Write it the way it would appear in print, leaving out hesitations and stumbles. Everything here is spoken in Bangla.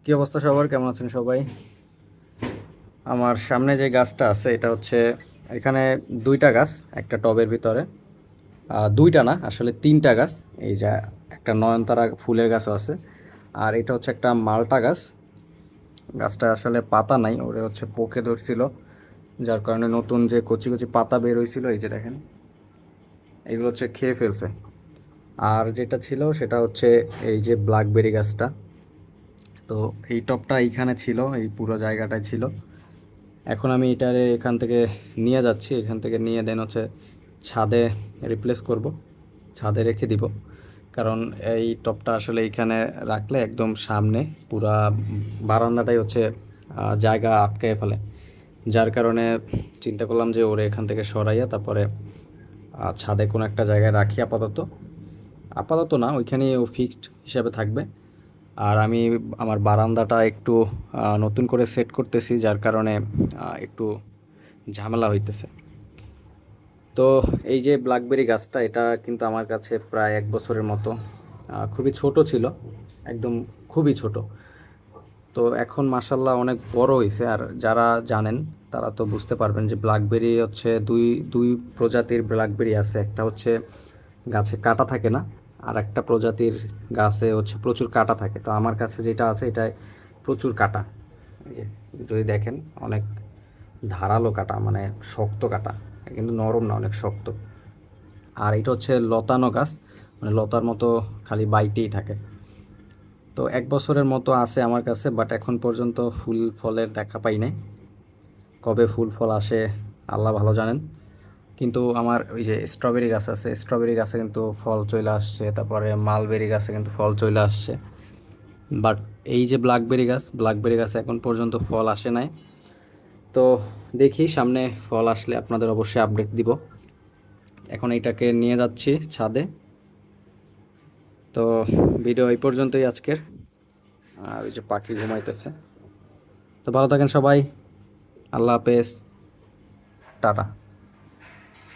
কি অবস্থা সবার? কেমন আছেন সবাই? আমার সামনে যে গাছটা আছে এটা হচ্ছে, এখানে দুইটা গাছ একটা টবের ভিতরে। দুইটা না, আসলে তিনটা গাছ। এই যে একটা নয়নতারা ফুলের গাছও আছে, আর এটা হচ্ছে একটা মালটা গাছ। গাছটা আসলে পাতা নাই, ওরে হচ্ছে পোকে ধরছিল, যার কারণে নতুন যে কচি কচি পাতা বের হয়েছিল এই যে দেখেন, এগুলো হচ্ছে খেয়ে ফেলছে। আর যেটা ছিল সেটা হচ্ছে এই যে ব্ল্যাকবেরি গাছটা। তো এই টবটা এইখানে ছিল, এই পুরো জায়গাটায় ছিল। এখন আমি এটারে এখান থেকে নিয়ে যাচ্ছি, এখান থেকে নিয়ে দেন হচ্ছে ছাদে রিপ্লেস করব, ছাদে রেখে দিব। কারণ এই টবটা আসলে এইখানে রাখলে একদম সামনে পুরা বারান্দাটাই হচ্ছে জায়গা আটকায় ফেলে। যার কারণে চিন্তা করলাম যে ওরে এখান থেকে সরাইয়া তারপরে ছাদে কোনো একটা জায়গায় রাখি আপাতত। আপাতত না, ওইখানেই ও ফিক্সড হিসাবে থাকবে। আর আমি আমার বারান্দাটা একটু নতুন করে সেট করতেছি, যার কারণে একটু ঝামেলা হইতেছে। তো এই যে ব্ল্যাকবেরি গাছটা, এটা কিন্তু আমার কাছে প্রায় 1 বছরের মতো। খুবই ছোট ছিল, একদম খুবই ছোট। তো এখন মাসাল্লাহ অনেক বড় হয়েছে। আর যারা জানেন তারা তো বুঝতে পারবেন যে ব্ল্যাকবেরি হচ্ছে দুই দুই প্রজাতির ব্ল্যাকবেরি আছে। একটা হচ্ছে গাছে কাটা থাকে না, আর একটা প্রজাতির গাছে হচ্ছে প্রচুর কাটা থাকে। তো আমার কাছে যেটা আছে এটায় প্রচুর কাটা। এই যে যদি দেখেন, অনেক ধারালো কাটা, মানে শক্ত কাটা, কিন্তু নরম না, অনেক শক্ত। আর এটা হচ্ছে লতানো গাছ, মানে লতার মতো খালি বাইটেই থাকে। তো 1 বছরের মতো আছে আমার কাছে, বাট এখন পর্যন্ত ফুল ফলের দেখা পাই নাই। কবে ফুল ফল আসে আল্লাহ ভালো জানেন। কিন্তু আমার ওই যে স্ট্রবেরি গাছ আছে, স্ট্রবেরি গাছে কিন্তু ফল চলে আসছে, তারপরে মালবেরি গাছে কিন্তু ফল চলে আসছে। বাট এই যে ব্ল্যাকবেরি গাছ, ব্ল্যাকবেরি গাছে এখন পর্যন্ত ফল আসে নাই। তো দেখি সামনে ফল আসলে আপনাদের অবশ্যই আপডেট দিব। এখন এইটাকে নিয়ে যাচ্ছি ছাদে। তো ভিডিও এই পর্যন্তই আজকের। আর ওই যে পাখি ঘুমাইতেছে। তো ভালো থাকেন সবাই, আল্লাহ হাফেজ, টাটা।